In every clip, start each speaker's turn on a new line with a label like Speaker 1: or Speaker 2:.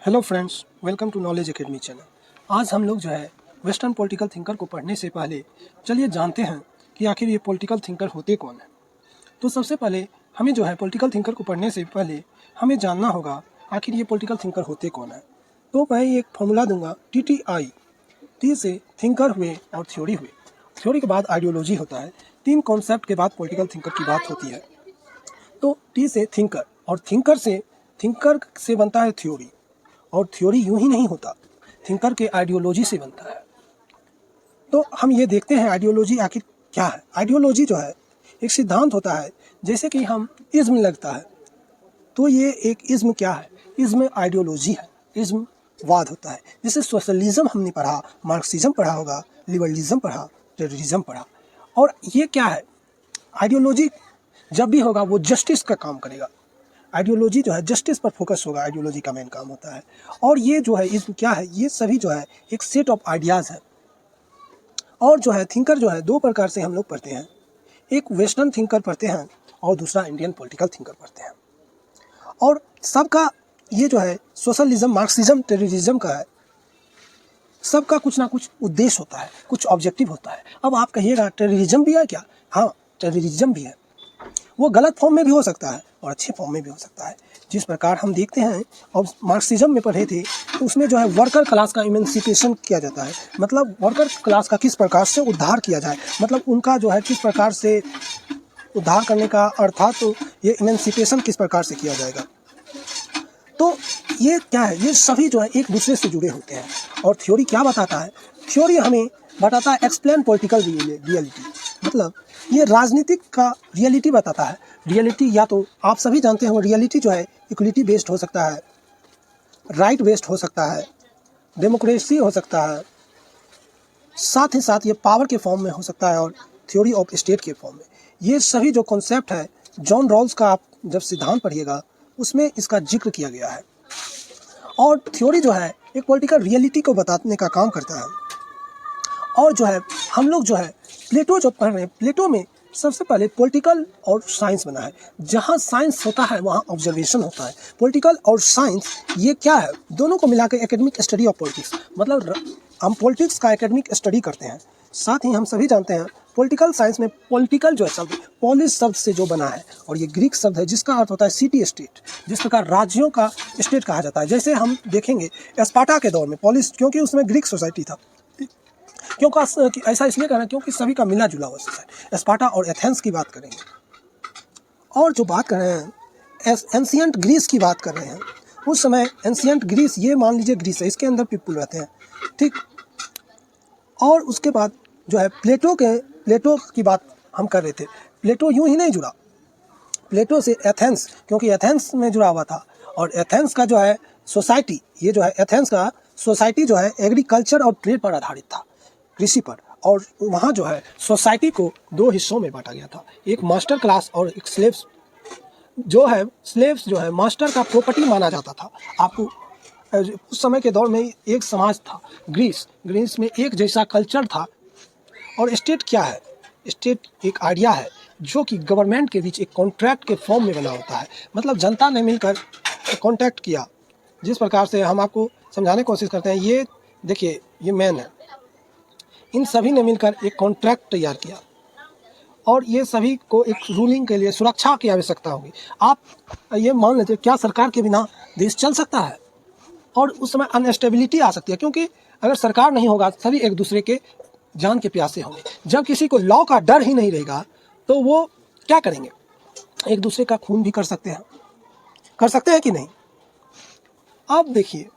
Speaker 1: Hello friends, welcome to knowledge academy channel. आज हम लोग जो है वेस्टर्न पॉलिटिकल थिंकर को पढ़ने से पहले चलिए जानते हैं कि आखिर ये पॉलिटिकल थिंकर होते कौन है। तो सबसे पहले हमें जो है पॉलिटिकल थिंकर को पढ़ने से पहले हमें जानना होगा आखिर ये पॉलिटिकल थिंकर होते कौन है। तो मैं एक फॉर्मूला दूंगा TTI। टी से थिंकर हुए और थ्योरी हुए, थ्योरी के बाद आइडियोलॉजी होता है, तीन कॉन्सेप्ट के बाद पॉलिटिकल थिंकर की बात होती है। तो टी से थिंकर और थिंकर से बनता है थ्योरी, और थ्योरी यूं ही नहीं होता, थिंकर के आइडियोलॉजी से बनता है। तो हम ये देखते हैं आइडियोलॉजी आखिर क्या है। आइडियोलॉजी जो है एक सिद्धांत होता है, जैसे कि हम इज्म लगता है, तो ये एक इज्म क्या है, इज्म आइडियोलॉजी है, इज्म वाद होता है। जैसे सोशलिज्म हमने पढ़ा, मार्क्सिज्म पढ़ा होगा, लिबरलिज्म पढ़ा, टेररिज्म पढ़ा। और ये क्या है, आइडियोलॉजी जब भी होगा वो जस्टिस का काम करेगा। आइडियोलॉजी जो है जस्टिस पर फोकस होगा, आइडियोलॉजी का मेन काम होता है। और ये जो है इसमें क्या है, ये सभी जो है एक सेट ऑफ आइडियाज़ है। और जो है थिंकर जो है दो प्रकार से हम लोग पढ़ते हैं, एक वेस्टर्न थिंकर पढ़ते हैं और दूसरा इंडियन पॉलिटिकल थिंकर पढ़ते हैं। और सबका ये जो है सोशलिज्म, मार्क्सिज्म, टेररिज्म का है, सबका कुछ ना कुछ उद्देश्य होता है, कुछ ऑब्जेक्टिव होता है। अब आप कहिएगा टेररिज्म भी है क्या? हाँ, टेररिज्म भी है। वो गलत फॉर्म में भी हो सकता है और अच्छे फॉर्म में भी हो सकता है। जिस प्रकार हम देखते हैं और मार्क्सिज्म में पढ़े थे, तो उसमें जो है वर्कर क्लास का इमेंसिपेशन किया जाता है। मतलब वर्कर क्लास का किस प्रकार से उद्धार किया जाए, मतलब उनका जो है किस प्रकार से उद्धार करने का, अर्थात तो ये इमेंसिपेशन किस प्रकार से किया जाएगा। तो ये क्या है, ये सभी जो है एक दूसरे से जुड़े होते हैं। और थ्योरी क्या बताता है, थ्योरी हमें बताता है एक्सप्लेन पॉलिटिकल रियलिटी, मतलब ये राजनीतिक का रियलिटी बताता है। रियलिटी या तो आप सभी जानते हैं, रियलिटी जो है इक्वलिटी बेस्ड हो सकता है, राइट बेस्ड हो सकता है, डेमोक्रेसी हो सकता है, साथ ही साथ ये पावर के फॉर्म में हो सकता है, और थ्योरी ऑफ स्टेट के फॉर्म में। ये सभी जो कॉन्सेप्ट है, जॉन रॉल्स का आप जब सिद्धांत पढ़िएगा उसमें इसका जिक्र किया गया है। और थ्योरी जो है एक पॉलिटिकल रियलिटी को बताने का काम करता है। और जो है हम लोग जो है प्लेटो जो पढ़ रहे हैं, प्लेटो में सबसे पहले पॉलिटिकल और साइंस बना है। जहाँ साइंस होता है वहाँ ऑब्जर्वेशन होता है। पॉलिटिकल और साइंस ये क्या है, दोनों को मिलाकर एकेडमिक स्टडी ऑफ पॉलिटिक्स, मतलब हम पॉलिटिक्स का एकेडमिक स्टडी करते हैं। साथ ही हम सभी जानते हैं पॉलिटिकल साइंस में पॉलिटिकल जो है शब्द पॉलिस शब्द से जो बना है, और ये ग्रीक शब्द है जिसका अर्थ होता है सिटी स्टेट। जिस प्रकार राज्यों का स्टेट कहा जाता है, जैसे हम देखेंगे स्पार्टा के दौर में पॉलिस, क्योंकि उसमें ग्रीक सोसाइटी था, क्योंकि ऐसा इसलिए कहना क्योंकि सभी का मिला जुला हुआ है। स्पार्टा और एथेंस की बात करेंगे। और जो बात कर रहे हैं एंशियंट ग्रीस की बात कर रहे हैं, उस समय एंशियंट ग्रीस, ये मान लीजिए ग्रीस है, इसके अंदर पीपल रहते हैं, ठीक। और उसके बाद जो है प्लेटो की बात हम कर रहे थे। प्लेटो यूं ही नहीं जुड़ा, प्लेटो से एथेंस, क्योंकि एथेंस में जुड़ा हुआ था। और एथेंस का जो है सोसाइटी, ये जो है एथेंस का सोसाइटी जो है एग्रीकल्चर और ट्रेड पर आधारित था, कृषि पर। और वहाँ जो है सोसाइटी को दो हिस्सों में बांटा गया था, एक मास्टर क्लास और एक स्लेव्स। जो है स्लेव्स जो है मास्टर का प्रॉपर्टी माना जाता था। आपको उस समय के दौर में एक समाज था ग्रीस में एक जैसा कल्चर था। और स्टेट क्या है, स्टेट एक आइडिया है जो कि गवर्नमेंट के बीच एक कॉन्ट्रैक्ट के फॉर्म में बना होता है। मतलब जनता ने मिलकर कॉन्ट्रैक्ट किया। जिस प्रकार से हम आपको समझाने की कोशिश करते हैं, ये देखिए ये मैन है, इन सभी ने मिलकर एक कॉन्ट्रैक्ट तैयार किया, और ये सभी को एक रूलिंग के लिए सुरक्षा की आवश्यकता होगी। आप ये मान लीजिए, क्या सरकार के बिना देश चल सकता है? और उस समय अनस्टेबिलिटी आ सकती है, क्योंकि अगर सरकार नहीं होगा सभी एक दूसरे के जान के प्यासे होंगे। जब किसी को लॉ का डर ही नहीं रहेगा तो वो क्या करेंगे, एक दूसरे का खून भी कर सकते हैं कि नहीं। अब देखिए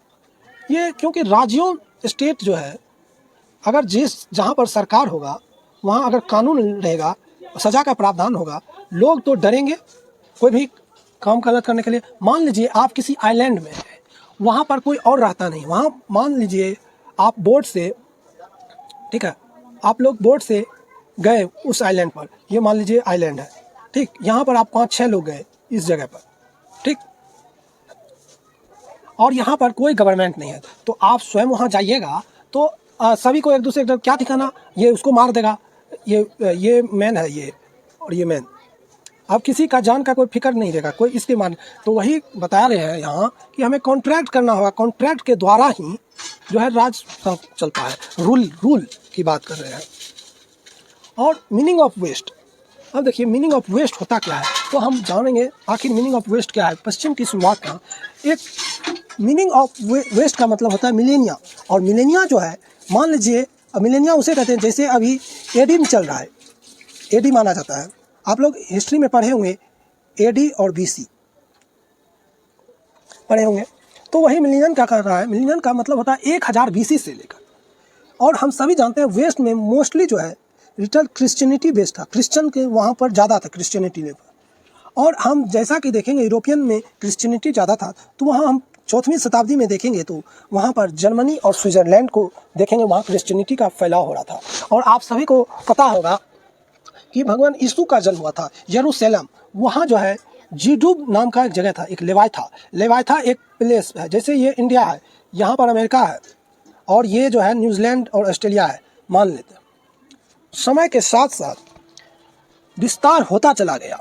Speaker 1: ये, क्योंकि राज्यों स्टेट जो है, अगर जहाँ पर सरकार होगा वहाँ अगर कानून रहेगा, सज़ा का प्रावधान होगा, लोग तो डरेंगे कोई भी काम गलत करने के लिए। मान लीजिए आप किसी आइलैंड में हैं, वहाँ पर कोई और रहता नहीं, वहाँ मान लीजिए आप बोट से, ठीक है, आप लोग बोट से गए उस आइलैंड पर, ये मान लीजिए आइलैंड है, ठीक। यहाँ पर आप 5-6 लोग गए इस जगह पर, ठीक, और यहाँ पर कोई गवर्नमेंट नहीं है, तो आप स्वयं वहाँ जाइएगा तो सभी को एक दूसरे का क्या दिखाना, ये उसको मार देगा, ये मैन है, ये और ये मैन, अब किसी का जान का कोई फिक्र नहीं रहेगा, कोई इसके मान। तो वही बता रहे हैं यहाँ कि हमें कॉन्ट्रैक्ट करना होगा, कॉन्ट्रैक्ट के द्वारा ही जो है राज चलता है, रूल की बात कर रहे हैं। और मीनिंग ऑफ वेस्ट, अब देखिए मीनिंग ऑफ वेस्ट होता क्या है, तो हम जानेंगे आखिर मीनिंग ऑफ वेस्ट क्या है। पश्चिम की शुरुआत का एक मीनिंग ऑफ वेस्ट का मतलब होता है मिलेनिया। और मिलेनिया जो है, मान लीजिए मिलेनिया उसे कहते हैं जैसे अभी एडी चल रहा है, एडी माना जाता है। आप लोग हिस्ट्री में पढ़े होंगे एडी और बीसी पढ़े होंगे, तो वही मिलेनियम क्या कर रहा है, मिलेनियम का मतलब होता है 1000 बीसी से लेकर। और हम सभी जानते हैं वेस्ट में मोस्टली जो है लिटल क्रिश्चियनिटी बेस्ड था, क्रिश्चियन के वहाँ पर ज़्यादा था क्रिश्चियनिटी लेवल। और हम जैसा कि देखेंगे यूरोपियन में क्रिश्चियनिटी ज़्यादा था, तो वहाँ हम 4वीं शताब्दी में देखेंगे तो वहाँ पर जर्मनी और स्विट्ज़रलैंड को देखेंगे, वहाँ क्रिश्चियनिटी का फैलाव हो रहा था। और आप सभी को पता होगा कि भगवान यीशु का जन्म हुआ था यरूशलेम, वहाँ जो है जीडूब नाम का एक जगह था, एक लेवाइथा एक प्लेस है। जैसे ये इंडिया है, यहाँ पर अमेरिका है, और ये जो है न्यूजीलैंड और ऑस्ट्रेलिया है, मान लेते हैं। समय के साथ साथ विस्तार होता चला गया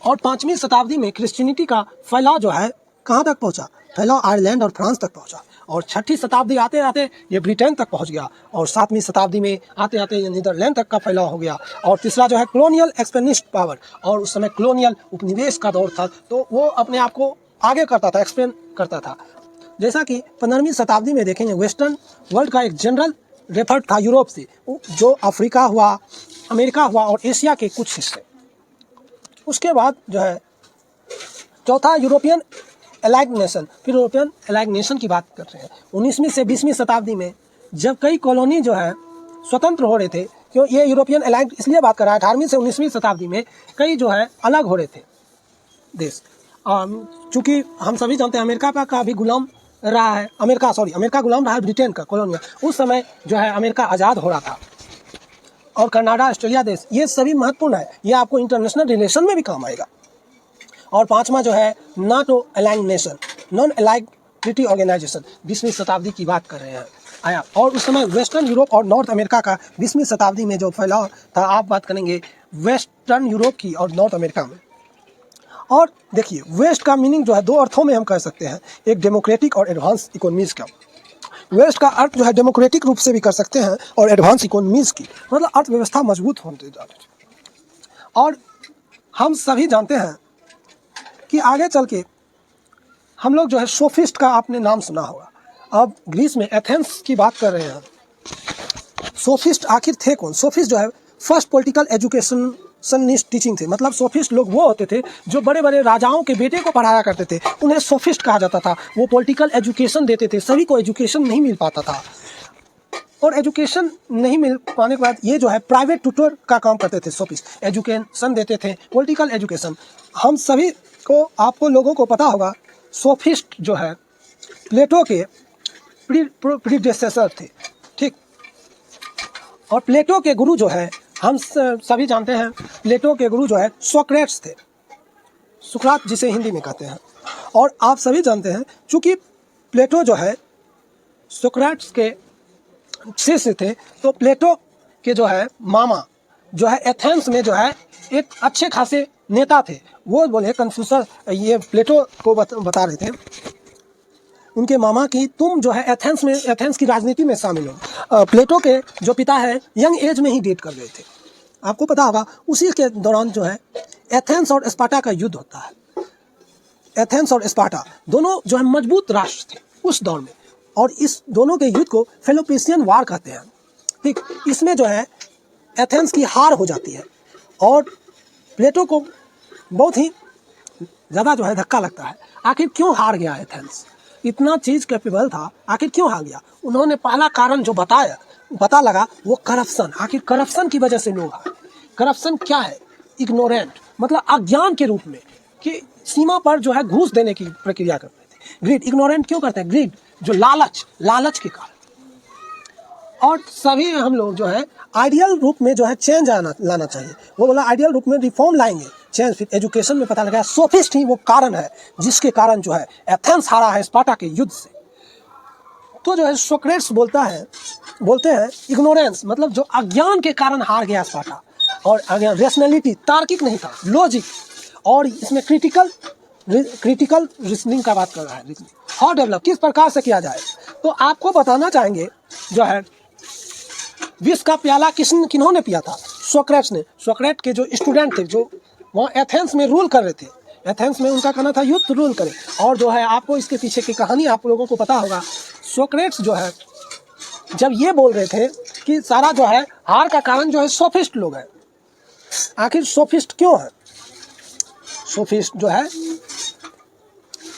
Speaker 1: और 5वीं शताब्दी में क्रिश्चियनिटी का फैलाव जो है कहाँ तक पहुँचा, फैलाव आयरलैंड और फ्रांस तक पहुँचा। और 6ठी शताब्दी आते आते ये ब्रिटेन तक पहुँच गया, और 7वीं शताब्दी में आते आते ये नीदरलैंड तक का फैलाव हो गया। और तीसरा जो है कॉलोनियल एक्सपेनिस्ट पावर, और उस समय कॉलोनियल उपनिवेश का दौर था, तो वो अपने आप को आगे करता था, एक्सपेंड करता था। जैसा कि 15वीं शताब्दी में देखेंगे वेस्टर्न वर्ल्ड का एक जनरल रेफर्ट था यूरोप से, जो अफ्रीका हुआ, अमेरिका हुआ और एशिया के कुछ हिस्से। उसके बाद जो है चौथा यूरोपियन एलाइड नेशन, फिर यूरोपियन एलाइड नेशन की बात कर रहे हैं 19वीं से 20वीं शताब्दी में, जब कई कॉलोनी जो है स्वतंत्र हो रहे थे। क्यों ये यूरोपियन एलाइड इसलिए बात कर रहा है, 18वीं से 19वीं शताब्दी में कई जो है अलग हो रहे थे देश। चूँकि हम सभी जानते हैं अमेरिका का भी गुलाम रहा है, अमेरिका गुलाम रहा है ब्रिटेन का कॉलोनिया। उस समय जो है अमेरिका आज़ाद हो रहा था। और कनाडा, ऑस्ट्रेलिया देश, ये सभी महत्वपूर्ण है, ये आपको इंटरनेशनल रिलेशन में भी काम आएगा। और 5वां जो है NATO allied nation, non allied treaty organisation, 20वीं शताब्दी की बात कर रहे हैं आया। और उस समय वेस्टर्न यूरोप और नॉर्थ अमेरिका का 20वीं शताब्दी में जो फैलाव था, आप बात करेंगे वेस्टर्न यूरोप की और नॉर्थ अमेरिका में। और देखिए वेस्ट का मीनिंग जो है 2 अर्थों में हम कह सकते हैं, एक डेमोक्रेटिक और एडवांस इकोनॉमीज का। वेस्ट का अर्थ जो है डेमोक्रेटिक रूप से भी कर सकते हैं और एडवांस इकोनॉमीज की, मतलब अर्थव्यवस्था मजबूत होते जा रही है। और हम सभी जानते हैं कि आगे चल के हम लोग जो है सोफिस्ट का आपने नाम सुना होगा। अब ग्रीस में एथेंस की बात कर रहे हैं, सोफिस्ट आखिर थे कौन? सोफिस्ट जो है फर्स्ट पॉलिटिकल एजुकेशन टीचिंग थे, मतलब सोफिस्ट लोग वो होते थे जो बड़े बड़े राजाओं के बेटे को पढ़ाया करते थे, उन्हें सोफिस्ट कहा जाता था। वो पॉलिटिकल एजुकेशन देते थे, सभी को एजुकेशन नहीं मिल पाता था। और एजुकेशन नहीं मिल पाने के बाद ये जो है प्राइवेट ट्यूटर का काम करते थे, सोफिस्ट एजुकेशन देते थे, पॉलिटिकल एजुकेशन। हम सभी को, आपको लोगों को पता होगा सोफिस्ट जो है प्लेटो के प्रीडेसेसर थे, ठीक। और प्लेटो के गुरु जो है, हम सभी जानते हैं प्लेटो के गुरु जो है सोक्रेट्स थे, सुकरात जिसे हिंदी में कहते हैं। और आप सभी जानते हैं चूँकि प्लेटो जो है सोक्रेट्स के शिष्य थे, तो प्लेटो के जो है मामा जो है एथेंस में जो है एक अच्छे खासे नेता थे। वो बोले कन्फ्यूशस, ये प्लेटो को बता रहे थे उनके मामा की, तुम जो है एथेंस की राजनीति में शामिल हो। प्लेटो के जो पिता है यंग एज में ही डेट कर गए थे, आपको पता होगा। उसी के दौरान जो है एथेंस और स्पार्टा का युद्ध होता है। एथेंस और स्पार्टा दोनों जो है मजबूत राष्ट्र थे उस दौर में, और इस दोनों के युद्ध को फेलोपेसियन वार कहते हैं, ठीक। इसमें जो है एथेंस की हार हो जाती है और प्लेटो को बहुत ही ज़्यादा जो है धक्का लगता है। आखिर क्यों हार गया एथेंस? इतना चीज़ कैपेबल था, आखिर क्यों हार गया? उन्होंने पहला कारण जो पता लगा वो करप्शन। आखिर करप्शन की वजह से लोग हारे। करप्शन क्या है? इग्नोरेंट, मतलब अज्ञान के रूप में, कि सीमा पर जो है घूस देने की प्रक्रिया करते थे। ग्रीड, इग्नोरेंट क्यों करते हैं? ग्रीड जो लालच के कारण। और सभी हम लोग जो है आइडियल रूप में जो है चेंज लाना चाहिए। वो बोला आइडियल रूप में रिफॉर्म लाएंगे, चेंज। फिर एजुकेशन में पता लगा सोफिस्ट ही वो कारण है जिसके कारण जो है एथेंस हारा है स्पार्टा के युद्ध से। तो जो है सोक्रेट्स बोलते हैं इग्नोरेंस, मतलब जो अज्ञान के कारण हार गया स्पार्टा। और आगे रेशनैलिटी, तार्किक नहीं था, लॉजिक, और इसमें क्रिटिकल रीजनिंग का बात कर रहा है। हाउ डेवलप, किस प्रकार से किया जाए। तो आपको बताना चाहेंगे जो है विष का प्याला किन्होंने पिया था? सोक्रेट्स ने। सोक्रेट के जो स्टूडेंट थे जो वहाँ एथेंस में रूल कर रहे थे, एथेंस में उनका कहना था युद्ध रूल करे। और जो है आपको इसके पीछे की कहानी आप लोगों को पता होगा। सोक्रेट्स जो है जब ये बोल रहे थे कि सारा जो है हार का कारण जो है सोफिस्ट लोग हैं। आखिर सोफिस्ट क्यों है? सोफिस्ट जो है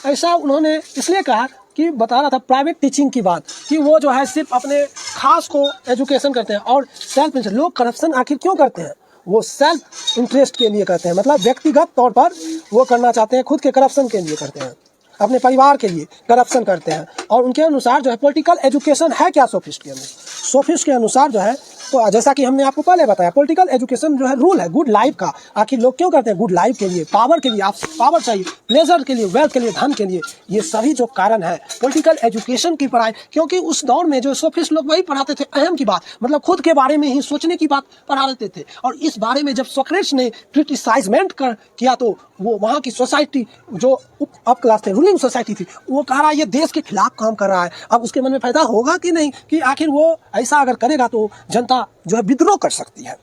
Speaker 1: ऐसा उन्होंने इसलिए कहा कि बता रहा था प्राइवेट टीचिंग की बात, कि वो जो है सिर्फ अपने खास को एजुकेशन करते हैं और सेल्फ इंटरेस्ट। लोग करप्शन आखिर क्यों करते हैं? वो सेल्फ इंटरेस्ट के लिए करते हैं, मतलब व्यक्तिगत तौर पर वो करना चाहते हैं, खुद के करप्शन के लिए करते हैं, अपने परिवार के लिए करप्शन करते हैं। और उनके अनुसार जो है पॉलिटिकल एजुकेशन है क्या सोफिस्ट के अंदर? सोफिस्ट के अनुसार जो है, तो जैसा कि हमने आपको पहले बताया, पॉलिटिकल एजुकेशन जो है रूल है गुड लाइफ का। आखिर लोग क्यों करते हैं? गुड लाइफ के लिए, पावर के लिए, आप पावर चाहिए, प्लेजर के लिए, वेल्थ के लिए, धन के लिए। ये सभी जो कारण है पॉलिटिकल एजुकेशन की पढ़ाई, क्योंकि उस दौर में जो सोफिस्ट लोग वही पढ़ाते थे अहम की बात, मतलब खुद के बारे में ही सोचने की बात पढ़ा देते थे। और इस बारे में जब सोक्रेट्स ने क्रिटिसाइजमेंट किया तो वो वहाँ की सोसाइटी जो अप क्लास थे, रूलिंग सोसाइटी थी, वो कह रहा है ये देश के खिलाफ काम कर रहा है। अब उसके मन में फायदा होगा कि नहीं, कि आखिर वो ऐसा अगर करेगा तो जनता जो है विद्रोह कर सकती है।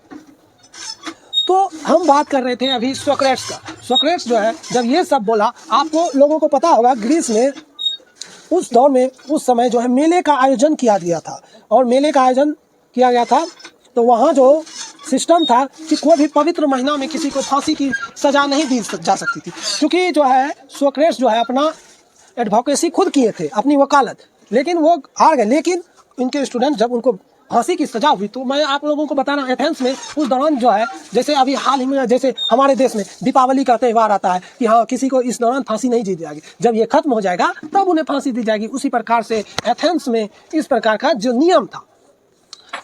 Speaker 1: तो हम बात कर रहे थे अभी सोक्रेट्स का। सोक्रेट्स जो है जब ये सब बोला, आपको लोगों को पता होगा ग्रीस में उस दौर में उस समय जो है मेले का आयोजन किया गया था। और मेले का आयोजन किया गया था तो वहाँ जो सिस्टम था कि कोई भी पवित्र महीना में किसी को फांसी की सज़ा नहीं दी जा सकती थी, क्योंकि जो है सोक्रेट्स जो है अपना एडवोकेसी खुद किए थे, अपनी वकालत, लेकिन वो हार गए। लेकिन इनके स्टूडेंट जब उनको फांसी की सजा हुई, तो मैं आप लोगों को बता रहा हूँ एथेंस में उस दौरान जो है, जैसे अभी हाल ही में जैसे हमारे देश में दीपावली का त्यौहार आता है कि हाँ किसी को इस दौरान फांसी नहीं दी जाएगी, जब ये खत्म हो जाएगा तब उन्हें फांसी दी जाएगी। उसी प्रकार से एथेंस में इस प्रकार का जो नियम था।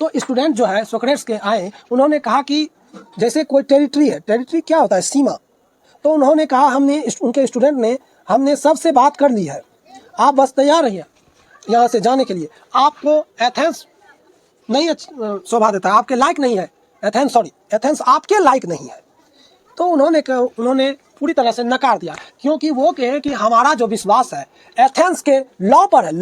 Speaker 1: तो स्टूडेंट जो है सोक्रेट्स के आए, उन्होंने कहा कि जैसे कोई टेरिटरी है, टेरिटरी क्या होता है? सीमा। तो उन्होंने कहा उनके स्टूडेंट ने, हमने सबसे बात कर ली है, आप बस तैयार रहिए यहाँ से जाने के लिए। आपको एथेंस नहीं शोभा देता है, आपके लायक नहीं है एथेंस आपके लायक नहीं है। तो उन्होंने पूरी तरह से नकार दिया, क्योंकि वो कहे कि हमारा जो विश्वास है एथेंस के लॉ पर है।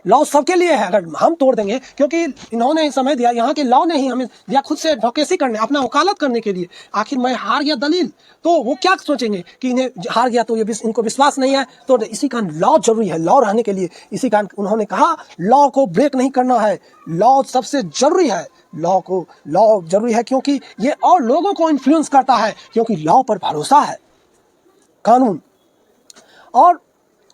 Speaker 1: लॉ सबके लिए है, अगर हम तोड़ देंगे, क्योंकि इन्होंने समय दिया, यहाँ के लॉ ने ही हमें दिया खुद से एडवोकेसी करने, अपना वकालत करने के लिए। आखिर मैं हार गया दलील, तो वो क्या सोचेंगे कि इन्हें हार गया तो ये इनको विश्वास नहीं है। तो इसी कारण लॉ जरूरी है, लॉ रहने के लिए। इसी कारण उन्होंने कहा लॉ को ब्रेक नहीं करना है, लॉ सबसे जरूरी है। लॉ जरूरी है क्योंकि ये और लोगों को इन्फ्लुएंस करता है, क्योंकि लॉ पर भरोसा है, कानून। और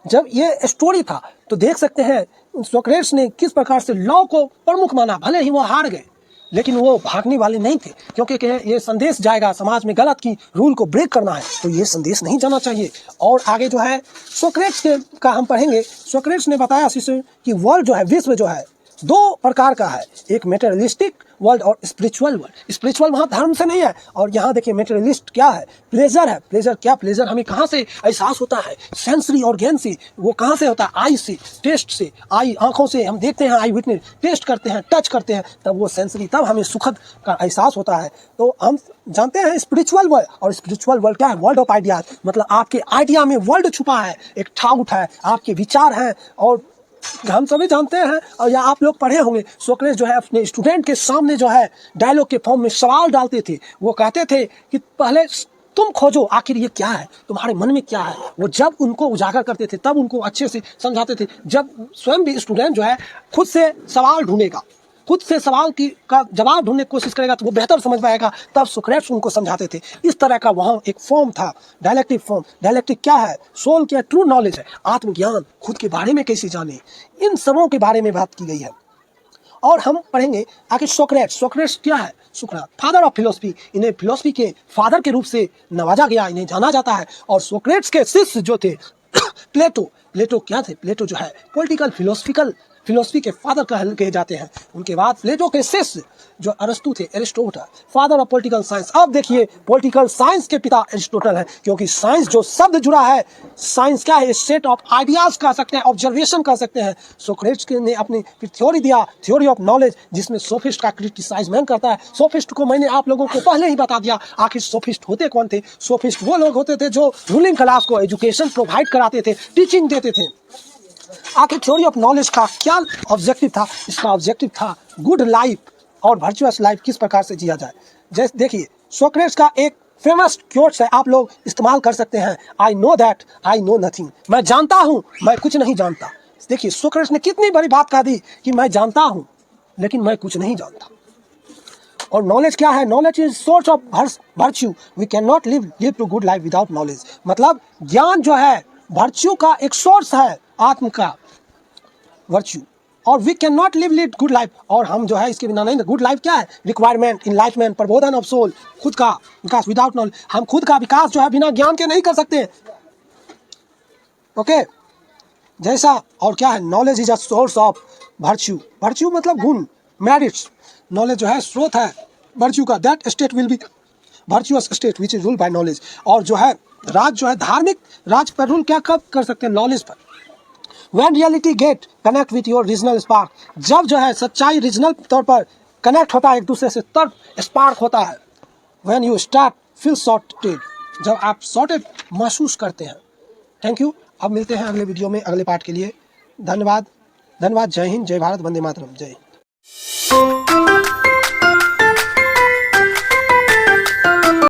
Speaker 1: जब ये स्टोरी था तो देख सकते हैं सोक्रेट्स ने किस प्रकार से लॉ को प्रमुख माना। भले ही वो हार गए, लेकिन वो भागने वाले नहीं थे, क्योंकि ये संदेश जाएगा समाज में गलत की रूल को ब्रेक करना है, तो ये संदेश नहीं जाना चाहिए। और आगे जो है सोक्रेट्स का हम पढ़ेंगे। सोक्रेट्स ने बताया शिष्य कि वर्ल्ड जो है, विश्व जो है, दो प्रकार का है, एक मेटेरियलिस्टिक वर्ल्ड और स्पिरिचुअल वर्ल्ड। स्पिरिचुअल वहाँ धर्म से नहीं है, और यहाँ देखिए मेटेरियलिस्ट क्या है, प्लेजर है। प्लेजर क्या? प्लेजर हमें कहाँ से एहसास होता है? सेंसरी ऑर्गेन से। वो कहाँ से होता है? आई से, टेस्ट से, आई आंखों से हम देखते हैं, आई विटनेस टेस्ट करते हैं, टच करते हैं, तब वो सेंसरी, तब हमें सुखद का एहसास होता है। तो हम जानते हैं स्पिरिचुअल वर्ल्ड। और स्पिरिचुअल वर्ल्ड क्या है? वर्ल्ड ऑफ आइडियाज, मतलब आपके आइडिया में वर्ल्ड छुपा है, एक ठाउट है, आपके विचार हैं। और हम सभी जानते हैं, और या आप लोग पढ़े होंगे, सोक्रेट्स जो है अपने स्टूडेंट के सामने जो है डायलॉग के फॉर्म में सवाल डालते थे। वो कहते थे कि पहले तुम खोजो आखिर ये क्या है, तुम्हारे मन में क्या है। वो जब उनको उजागर करते थे तब उनको अच्छे से समझाते थे। जब स्वयं भी स्टूडेंट जो है खुद से सवाल ढूंढेगा, खुद से सवाल का जवाब ढूंढने की कोशिश करेगा, तो वो बेहतर समझ पाएगा। तब सोक्रेट्स उनको समझाते थे। इस तरह का वहाँ एक फॉर्म था, डायलेक्टिक फॉर्म। डायलेक्टिक क्या है? सोल क्या? ट्रू नॉलेज है, आत्मज्ञान, खुद के बारे में कैसे जाने, इन सबों के बारे में बात की गई है। और हम पढ़ेंगे आखिर सोक्रेट्स क्या है? सुकरात, फादर ऑफ फिलोसफी। इन्हें फिलोसफी के फादर के रूप से नवाजा गया, इन्हें जाना जाता है। और सोक्रेट्स के शिष्य जो थे प्लेटो क्या थे? प्लेटो जो है पॉलिटिकल फिलोसफी के फादर कहे जाते हैं। उनके बाद प्लेटो के शिष्य जो अरस्तु थे, Aristotle, father of political science. अब देखिए पॉलिटिकल साइंस के पिता एरिस्टोटल है, क्योंकि साइंस जो शब्द जुड़ा है, साइंस क्या है, सेट ऑफ आइडियाज कह सकते हैं, ऑब्जर्वेशन कह सकते हैं। सोक्रेटिस ने अपनी थ्योरी दिया, थ्योरी ऑफ नॉलेज, जिसमें सोफिस्ट का क्रिटिसाइजमेंट करता है। सोफिस्ट को मैंने आप लोगों को पहले ही बता दिया, आखिर सोफिस्ट होते कौन थे। सोफिस्ट वो लोग होते थे जो रूलिंग क्लास को एजुकेशन प्रोवाइड कराते थे, टीचिंग देते थे। आखिर थ्योरी ऑफ नॉलेज का क्या ऑब्जेक्टिव था? इसका ऑब्जेक्टिव था गुड लाइफ और वर्चुअस लाइफ किस प्रकार से जिया जाए। जैसे देखिए सोक्रेटिस का एक फेमस क्योट्स है, आप लोग इस्तेमाल कर सकते हैं, I know that I know nothing, मैं जानता हूं मैं कुछ नहीं जानता। देखिए सोक्रेटिस ने कितनी बड़ी बात कह दी कि मैं जानता हूं लेकिन मैं कुछ नहीं जानता। और नॉलेज क्या है? Knowledge is source of virtue, we can not live to good life without knowledge. मतलब ज्ञान जो है वर्च्यू का एक सोर्स है, आत्म का वर्च्यू, और we can not live good life, और हम जो है इसके बिना नहीं। गुड लाइफ क्या है? रिक्वायरमेंट, इनलाइटमेंट, प्रबोधन ऑफ सोल, खुद का विकास। विदाउट नॉलेज हम खुद का विकास जो है बिना ज्ञान के नहीं कर सकते। ओके जैसा, और क्या है? Knowledge is a source of virtue, virtue मतलब गुण, मेरिट्स। नॉलेज जो है स्रोत है वर्च्यू का। That state will be virtuous state which is rule by knowledge. और जो है राज जो है धार्मिक राज पर रूल क्या कब कर सकते हैं? नॉलेज पर। When reality get connect with your regional spark, जब जो है सच्चाई रीजनल तौर पर कनेक्ट होता है एक दूसरे से, तब स्पार्क होता है। When you start feel sorted, जब आप सॉर्टेड महसूस करते हैं। Thank you. अब मिलते हैं अगले वीडियो में अगले पार्ट के लिए। धन्यवाद। धन्यवाद। जय हिंद, जय भारत, वंदे मातरम। जय हिंद।